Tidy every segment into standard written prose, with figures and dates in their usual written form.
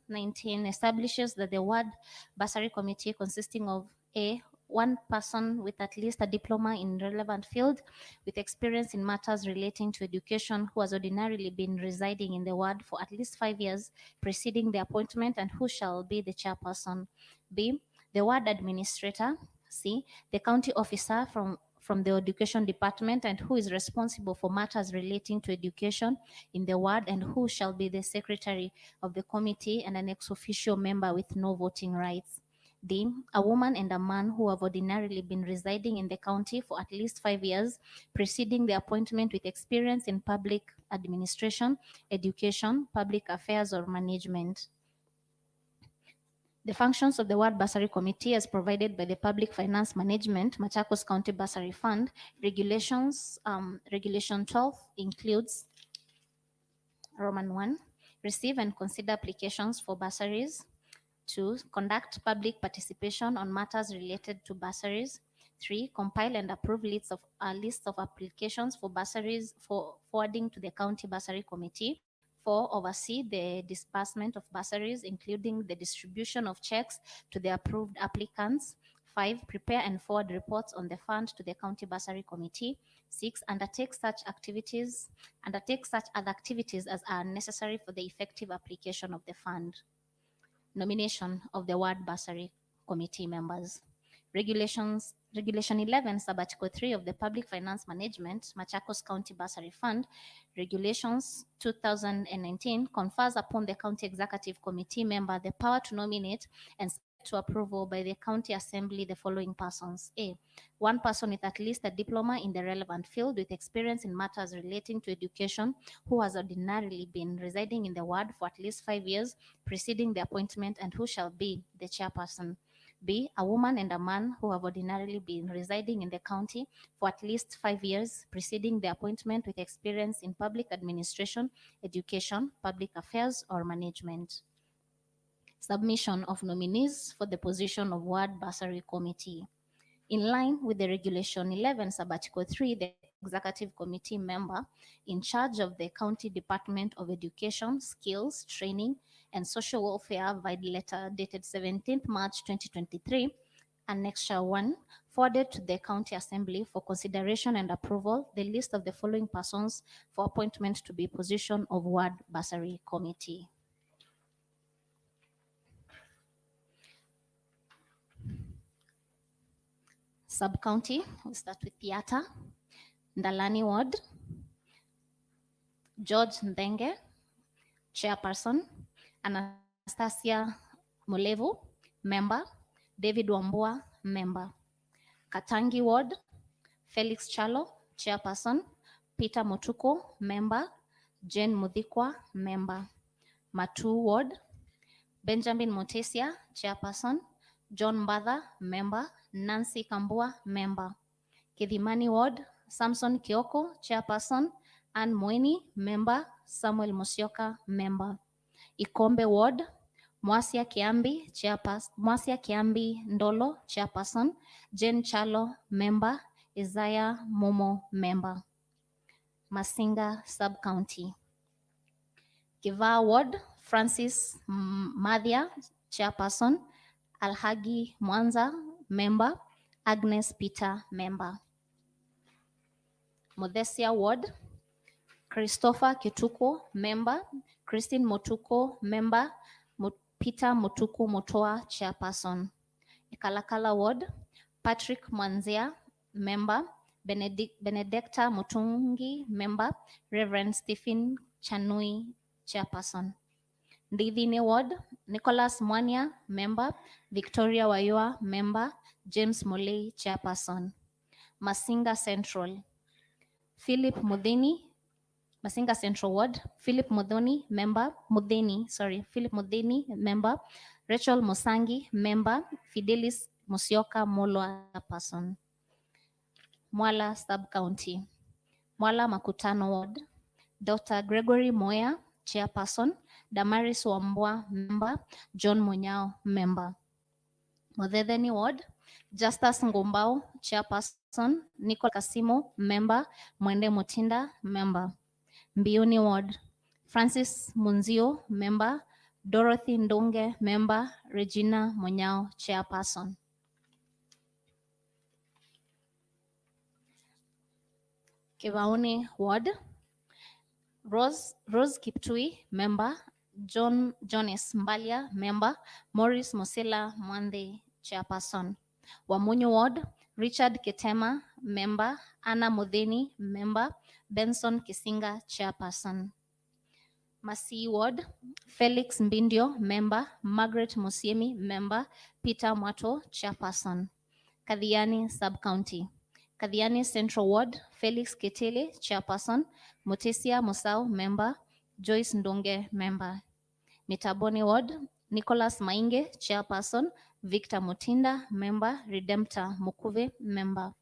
19 establishes that the ward bursary committee consisting of A, one person with at least a diploma in relevant field with experience in matters relating to education who has ordinarily been residing in the ward for at least 5 years preceding the appointment and who shall be the chairperson. B, the ward administrator. C, the county officer from the education department and who is responsible for matters relating to education in the ward and who shall be the secretary of the committee and an ex officio member with no voting rights. D, a woman and a man who have ordinarily been residing in the county for at least 5 years preceding the appointment with experience in public administration, education, public affairs, or management. The functions of the Ward Bursary Committee as provided by the Public Finance Management, Machakos County Bursary Fund, regulations, Regulation 12 includes Roman 1, receive and consider applications for bursaries. 2, conduct public participation on matters related to bursaries. 3, compile and approve lists of applications for bursaries for forwarding to the County Bursary Committee. 4, oversee the disbursement of bursaries, including the distribution of checks to the approved applicants. 5, prepare and forward reports on the fund to the County Bursary Committee. 6, undertake such other activities as are necessary for the effective application of the fund. Nomination of the Ward Bursary Committee members. Regulation 11, Sub-Article 3 of the Public Finance Management, Machakos County Bursary Fund, Regulations 2019, confers upon the County Executive Committee member the power to nominate and to approval by the County Assembly the following persons. A, one person with at least a diploma in the relevant field with experience in matters relating to education who has ordinarily been residing in the ward for at least 5 years preceding the appointment and who shall be the chairperson. B, a woman and a man who have ordinarily been residing in the county for at least 5 years preceding the appointment with experience in public administration, education, public affairs, or management. Submission of nominees for the position of Ward Bursary Committee. In line with the Regulation 11, Sub-Article 3, the Executive Committee member in charge of the County Department of Education, Skills, Training, and Social Welfare vide letter dated 17th March 2023, Annexure 1, forwarded to the County Assembly for consideration and approval the list of the following persons for appointment to be position of Ward Bursary Committee. Sub-county, we'll start with Piata, Ndalani Ward, George Ndenge, chairperson, Anastasia Molevu, member, David Wambua, member. Katangi Ward, Felix Chalo, chairperson, Peter Motuko, member, Jane Muthikwa, member. Matu Ward, Benjamin Motesia, chairperson, John Mbadha, member, Nancy Kambua, member. Kidhimani Ward, Samson Kioko, chairperson, Anne Moini, member, Samuel Musyoka, member. Ikombe Ward, Mwasia Kiambi, chairperson, Mwasia Kiambi Ndolo, chairperson, Jane Chalo, member, Isaiah Momo, member. Masinga Sub-County. Kiva Ward, Francis Madhia, chairperson, Alhagi Mwanza, member, Agnes Peter, member. Modesia Ward, Christopher Kituko, member, Christine Motuko, member, Peter Motuko Motoa, chairperson. Ikalakala Ward, Patrick Mwanzia, member, Benedicta Mutungi, member, Reverend Stephen Chanui, chairperson. Ndidhini Ward, Nicholas Mwanya, member, Victoria Wayua, member, James Molei, chairperson. Masinga Central, Philip Mudheni, Masinga Central Ward, Philip Mudheni, member, Philip Mudheni, member, Rachel Musangi, member, Fidelis Musyoka Molwa, person. Mwala Sub-County, Mwala Makutano Ward, Dr. Gregory Moya, chairperson, Damaris Wambua, member, John Munyao, member. Modhedheni Ward, Justus Ngumbao, chairperson, Nicole Kasimo, member, Mwende Mutinda, member. Mbiuni Ward, Francis Munzio, member, Dorothy Ndunge, member. Regina Monyao, chairperson. Kivauni ward, Rose Kiptui, member. Jonas Mbalia, member. Morris Mosela Mwande, chairperson. Wamunyu ward, Richard Ketema, member. Anna Mudheni, member. Benson Kisinga, chairperson. Masi ward, Felix Mbindio, member. Margaret Musiemi, member. Peter Mwato, chairperson. Kadhiani sub-county. Kadhiani Central Ward, Felix Ketele, chairperson. Mutesia Musau, member. Joyce Ndunge, member. Mitaboni Ward, Nicholas Mainge, chairperson. Victor Mutinda, member. Redemptor Mukuve, member.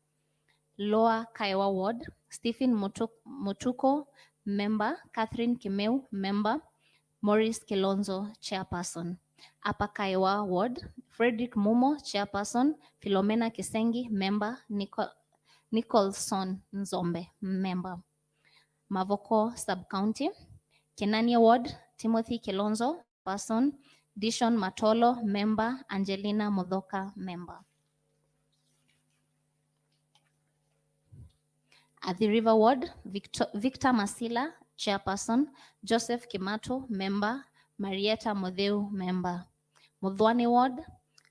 Lower Kaiwa Ward, Stephen Mutuko, member. Catherine Kimeu, member. Maurice Kilonzo, chairperson. Upper Kaiwa Ward, Frederick Mumo, chairperson. Philomena Kisengi, member. Nicholson Nzombe, member. Mavoko Sub-County, Kenani Ward, Timothy Kilonzo, person. Dishon Matolo, member. Angelina Modhoka, member. At the River Ward, Victor Masila, chairperson. Joseph Kimato, member. Marietta Modeu, member. Mudhwani Ward,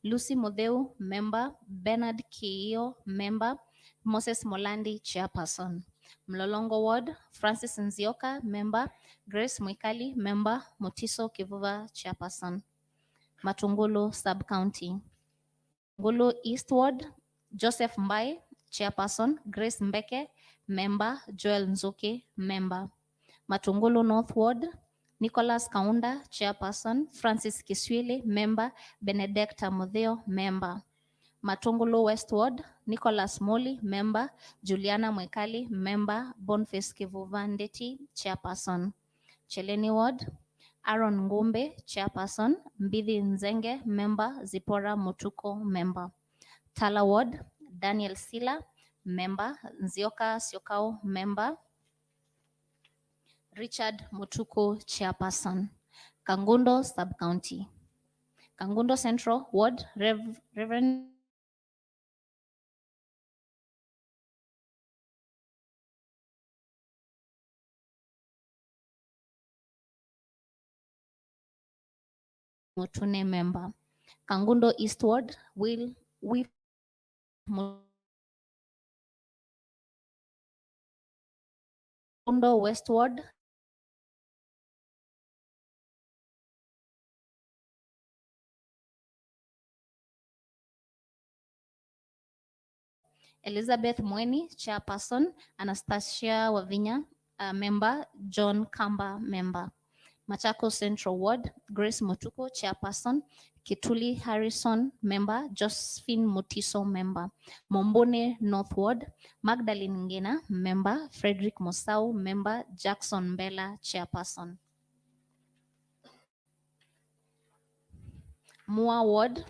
Lucy Modeu, member. Bernard Kiio, member. Moses Molandi, chairperson. Mlolongo Ward, Francis Nzioka, member. Grace Mwikali, member. Mutiso Kivuva, chairperson. Matungulu Sub-County. Matungulu East Ward, Joseph Mbai, chairperson. Grace Mbeke, member. Joel Nzuki, member. Matungulu North Ward, Nicholas Kaunda, chairperson. Francis Kiswili, member. Benedicta Mutheo, member. Matungulu West Ward, Nicholas Moli, member. Juliana Mwekali, member. Boniface Kivuva Ndeti, chairperson. Cheleni Ward, Aaron Ngumbe, chairperson. Mbidhi Nzenge, member. Zipora Mutuko, member. Tala Ward, Daniel Sila, member. Nzioka Siokao, member. Richard Mutuko, chairperson. Kangundo Sub-County. Kangundo Central Ward, Reverend Mutune, member. Kangundo East Ward, Kangundo West Ward, Elizabeth Mweni, chairperson. Anastasia Wavinya, member. John Kamba, member. Machakos Central Ward, Grace Mutuko, chairperson. Kituli Harrison, member. Josephine Mutiso, member. Mombone North Ward, Magdalene Ngina, member. Frederick Musau, member. Jackson Bella, chairperson. Mua Ward,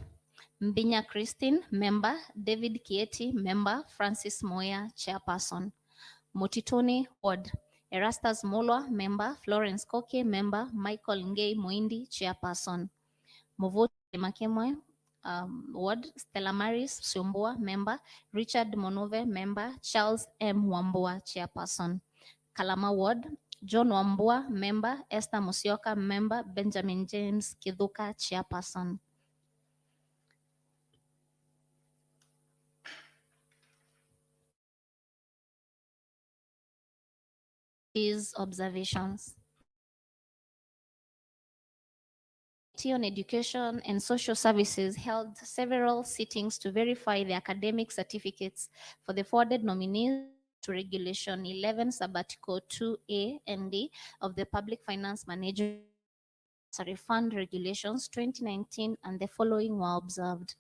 Mbinya Christine, member. David Kieti, member. Francis Moya, chairperson. Motitoni Ward, Erastus Mulwa, member. Florence Koke, member. Michael Ngei Muindi, chairperson. Movoti Makemwe Ward, Stella Maris Sumbua, member. Richard Monove, member. Charles M. Wambua, chairperson. Kalama Ward, John Wambua, member. Esther Musioka, member. Benjamin James Kiduka, chairperson. These observations. On Education and Social Services held several sittings to verify the academic certificates for the forwarded nominees to Regulation 11 Sabbatical 2A and D of the Public Finance Management Fund Regulations 2019, and the following were observed.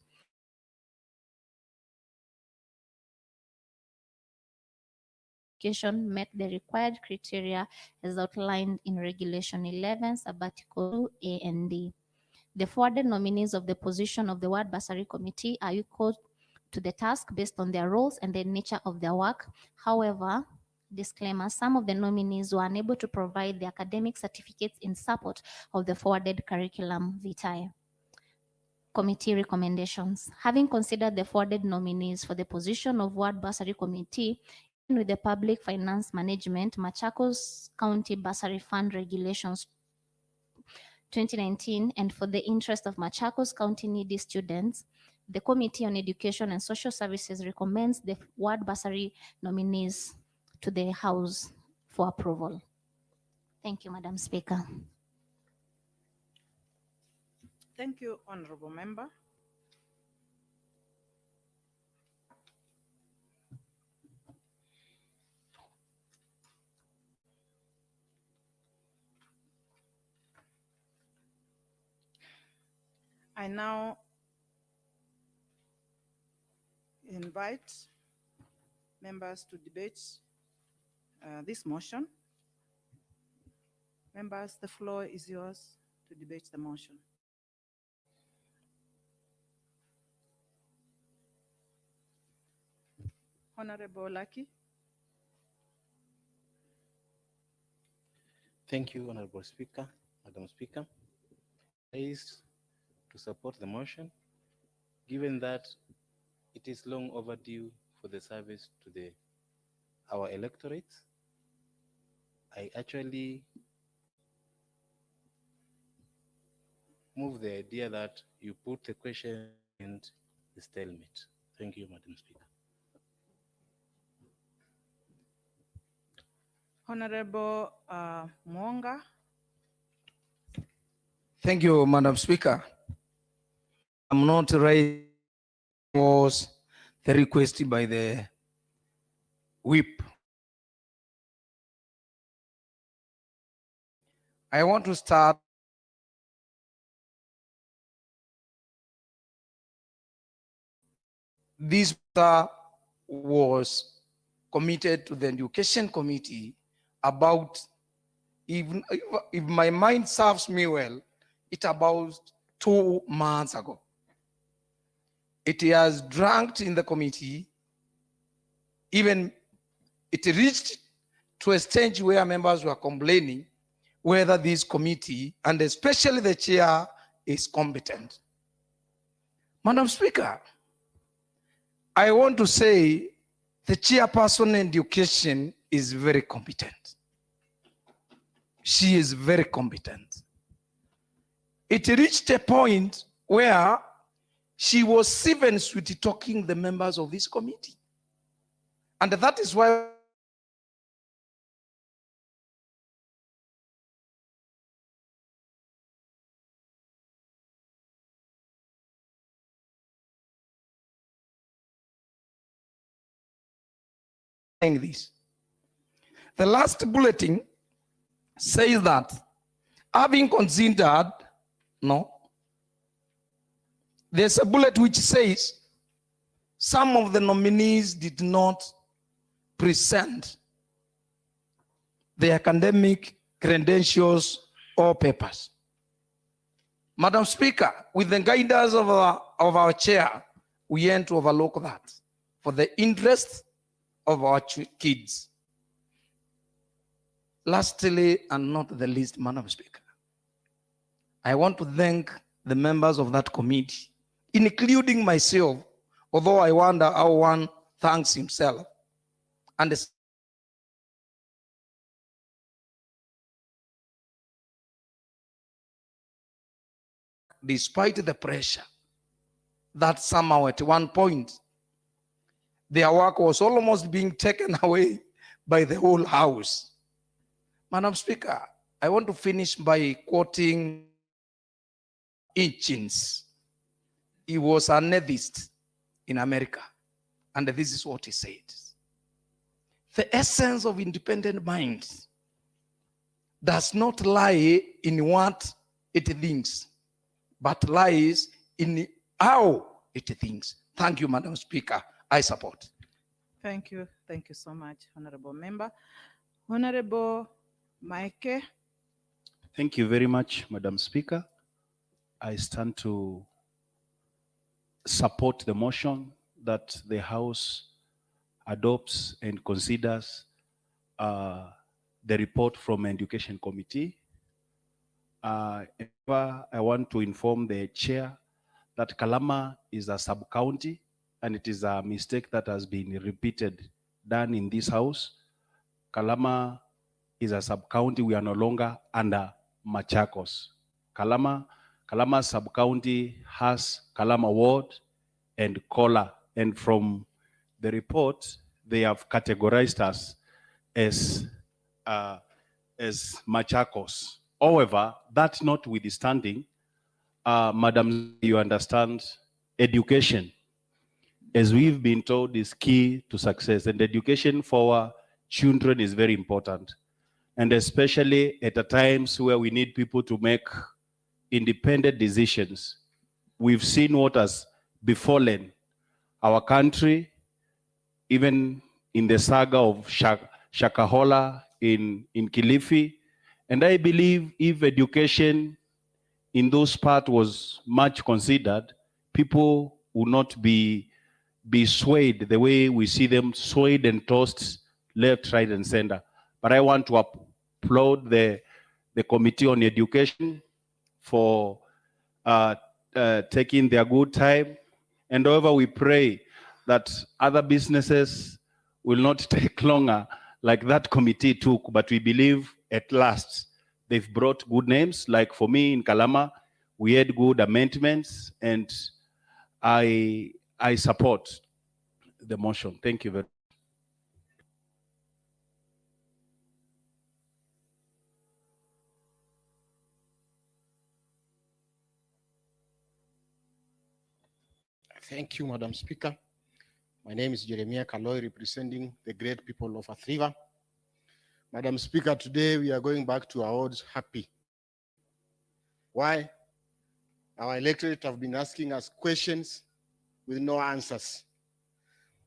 Met the required criteria as outlined in Regulation 11 Sabbatical 2A and D. The forwarded nominees of the position of the Ward Bursary Committee are equal to the task based on their roles and the nature of their work. However, Disclaimer, some of the nominees were unable to provide the academic certificates in support of the forwarded curriculum vitae. Committee recommendations. Having considered the forwarded nominees for the position of Ward Bursary Committee, in line with the Public Finance Management, Machakos County Bursary Fund Regulations 2019, and for the interest of Machakos County needy students, the Committee on Education and Social Services recommends the Ward Bursary nominees to the House for approval. Thank you, Madam Speaker. Thank you, Honorable Member. I now invite members to debate this motion. Members, the floor is yours to debate the motion. Honorable Lucky. Thank you, Honorable Speaker, Madam Speaker. Raised to support the motion, given that it is long overdue for the service to our electorates. I actually move the idea that you put the question and the stalemate. Thank you, Madam Speaker. Honorable Mwonga. Thank you, Madam Speaker. I'm not raising was the request by the whip. I want to start this was committed to the Education Committee about, if my mind serves me well, it's about 2 months ago. It has dragged in the committee, even it reached to a stage where members were complaining whether this committee, and especially the chair, is competent. Madam Speaker, I want to say the chairperson in education is very competent. She is very competent. It reached a point where she was even sweet talking the members of this committee. And that is why this. The last bulletin says that having considered, there's a bullet which says some of the nominees did not present the academic credentials or papers. Madam Speaker, with the guidance of our chair, we aim to overlook that for the interest of our kids. Lastly, and not the least, Madam Speaker, I want to thank the members of that committee, including myself, although I wonder how one thanks himself. And despite the pressure that somehow at one point, their work was almost being taken away by the whole house. Madam Speaker, I want to finish by quoting Hitchens. He was an atheist in America, and this is what he said. The essence of independent mind does not lie in what it thinks, but lies in how it thinks. Thank you, Madam Speaker. I support. Thank you. Thank you so much, Honorable Member. Honorable Mike. Thank you very much, Madam Speaker. I stand to support the motion that the House adopts and considers the report from Education Committee. However, I want to inform the chair that Kalama is a sub-county, and it is a mistake that has been repeated, done in this house. Kalama is a sub-county. We are no longer under Machakos. Kalama sub-county has Kalama Ward and Kola. And from the report, they have categorized us as Machakos. However, that notwithstanding, Madam, you understand, education, as we've been told, is key to success. And education for our children is very important. And especially at the times where we need people to make independent decisions. We've seen what has befallen our country, even in the saga of Shakahola in Kilifi. And I believe if education in those parts was much considered, people would not be swayed the way we see them swayed and tossed left, right, and center. But I want to applaud the Committee on Education for taking their good time. And however, we pray that other businesses will not take longer like that committee took, but we believe at last they've brought good names. Like for me in Kalama, we had good amendments, and I support the motion. Thank you very much. Thank you, Madam Speaker. My name is Jeremiah Kaloi, representing the great people of Athi River. Madam Speaker, today we are going back to our awards happy. Why? Our electorate have been asking us questions with no answers.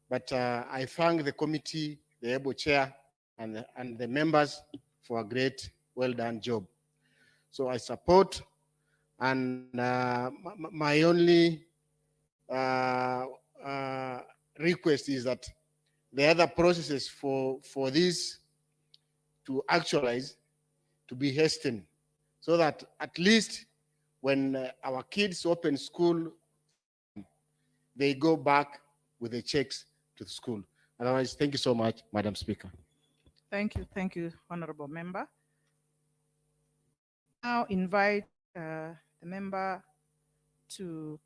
But I thank the committee, the able chair, and the members for a great, well done job. So I support, and my only request is that the other processes for this to actualize to be hastened, so that at least when our kids open school, they go back with the checks to the school. Otherwise, thank you so much, Madam Speaker. Thank you, honorable member. Now invite the member to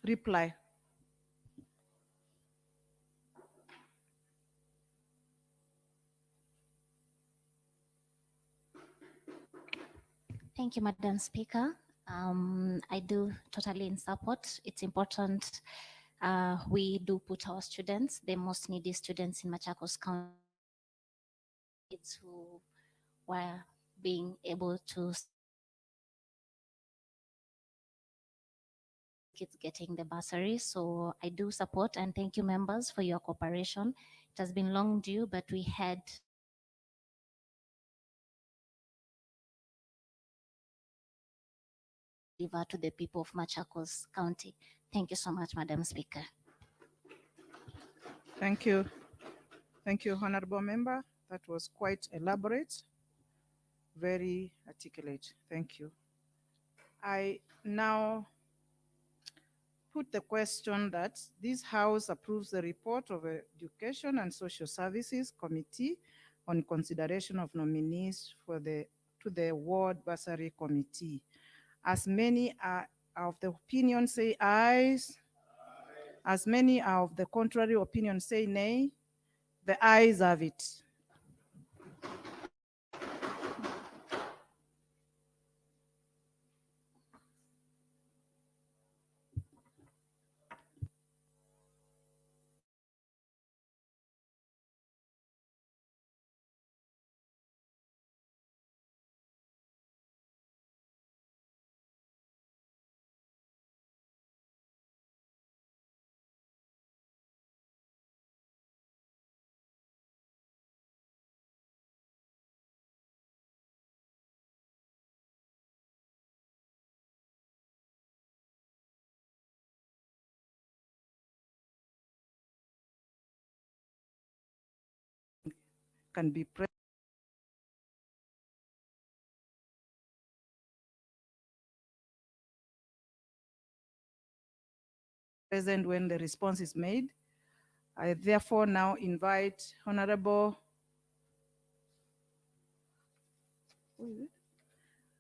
reply. Thank you, Madam Speaker. I do totally in support. It's important we do put our students, the most needy students in Machakos County, kids who were being able to kids getting the bursary. So I do support, and thank you members for your cooperation. It has been long due, but we had deliver to the people of Machakos County. Thank you so much, Madam Speaker. Thank you. Thank you, honorable member. That was quite elaborate, very articulate. Thank you. I now put the question that this House approves the report of Education and Social Services Committee on consideration of nominees for to the Ward Bursary Committee. As many are of the opinion say ayes, as many are of the contrary opinion say nay, the ayes have it. can be present when the response is made. I therefore now invite Honorable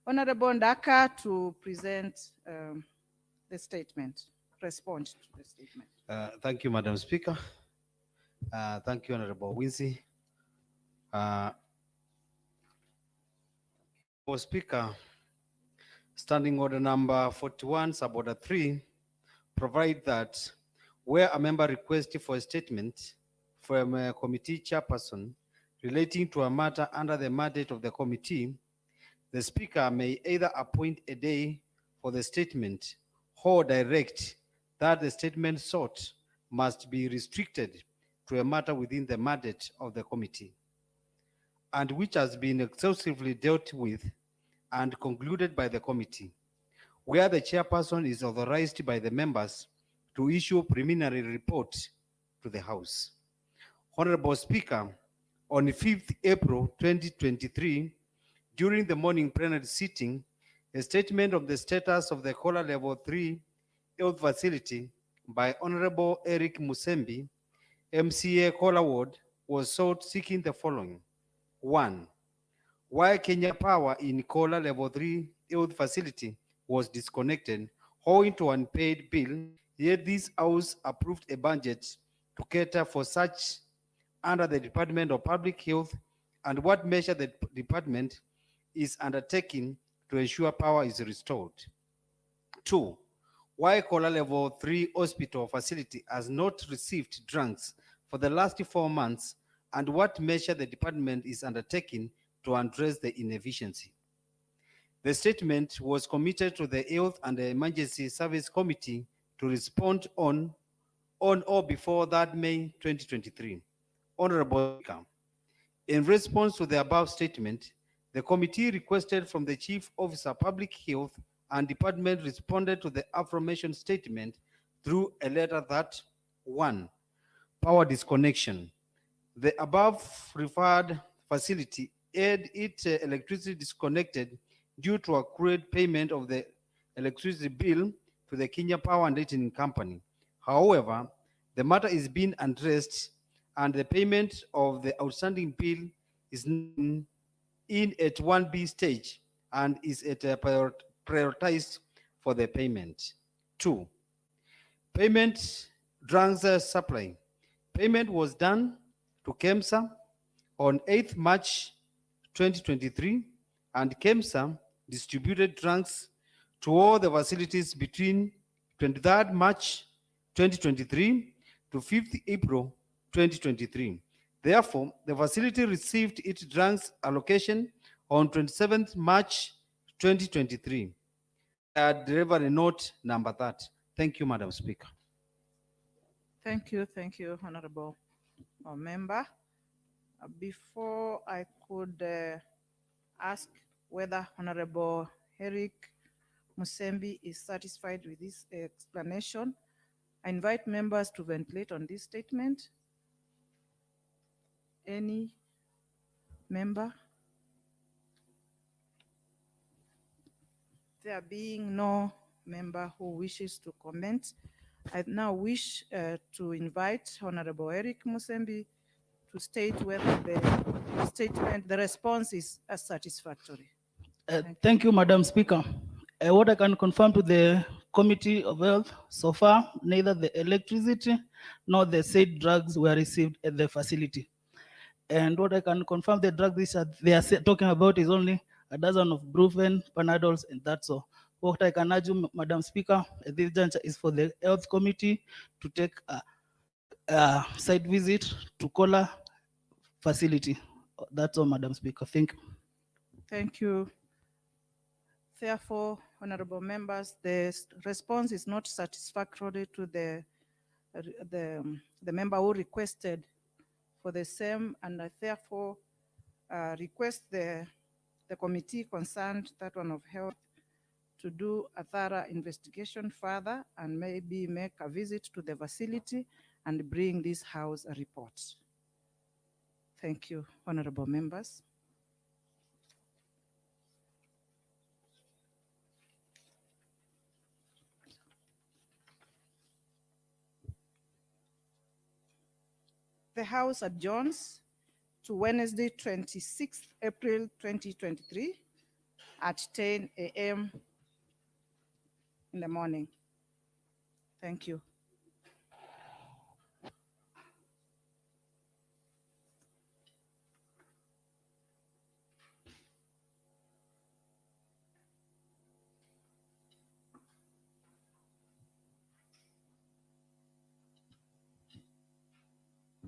Ndaka to present the statement, respond to the statement. Thank you, Madam Speaker. Thank you, Honorable Wincy. Speaker, Standing Order number 41, Suborder 3, provide that where a member requests for a statement from a committee chairperson relating to a matter under the mandate of the committee, the Speaker may either appoint a day for the statement or direct that the statement sought must be restricted to a matter within the mandate of the committee and which has been exhaustively dealt with and concluded by the committee, where the chairperson is authorized by the members to issue a preliminary report to the House. Honorable Speaker, on 5th April 2023, during the morning plenary sitting, a statement of the status of the Kola Level 3 Health Facility by Honorable Eric Musembi, MCA Kola Ward, was sought seeking the following. 1. Why Kenya Power in Kola Level 3 Health Facility was disconnected owing to unpaid bill, yet this House approved a budget to cater for such under the Department of Public Health, and what measure the department is undertaking to ensure power is restored. 2. Why Kola Level 3 Hospital Facility has not received drugs for the last 4 months, and what measure the department is undertaking to address the inefficiency. The statement was committed to the Health and Emergency Service Committee to respond on or before that May 2023. Honorable Speaker, in response to the above statement, the committee requested from the Chief Officer Public Health and department responded to the aforementioned statement through a letter that 1. Power disconnection. The above referred facility had its electricity disconnected due to accrued payment of the electricity bill to the Kenya Power and Lighting Company. However, the matter is being addressed and the payment of the outstanding bill is in at 1B stage and is at prioritized for the payment. 2. Payment drugs supply. Payment was done to KEMSA on 8th March 2023, and KEMSA distributed drugs to all the facilities between 23rd March 2023 to 5th April 2023. Therefore, the facility received its drugs allocation on 27th March 2023. Delivery note number that. Thank you, Madam Speaker. Thank you, Honorable Member. Before I could ask whether Honorable Eric Musembi is satisfied with this explanation, I invite members to ventilate on this statement. Any member? There being no member who wishes to comment, I now wish to invite Honorable Eric Musembi to state whether the statement, the response is satisfactory. Thank you, Madam Speaker. What I can confirm to the Committee of Health, so far, neither the electricity nor the said drugs were received at the facility. And what I can confirm, the drugs they are talking about is only a dozen of Brufen, Panadols, and that's all. What I can urge you, Madam Speaker, at this juncture is for the Health Committee to take a site visit to Kola facility. That's all, Madam Speaker. Thank you. Thank you. Therefore, honorable members, the response is not satisfactory to the member who requested for the same, and I therefore request the committee concerned, that one of health, to do a thorough investigation further and maybe make a visit to the facility and bring this house a report. Thank you, honorable members. The House adjourns to Wednesday, 26th April 2023 at 10 a.m. in the morning. Thank you.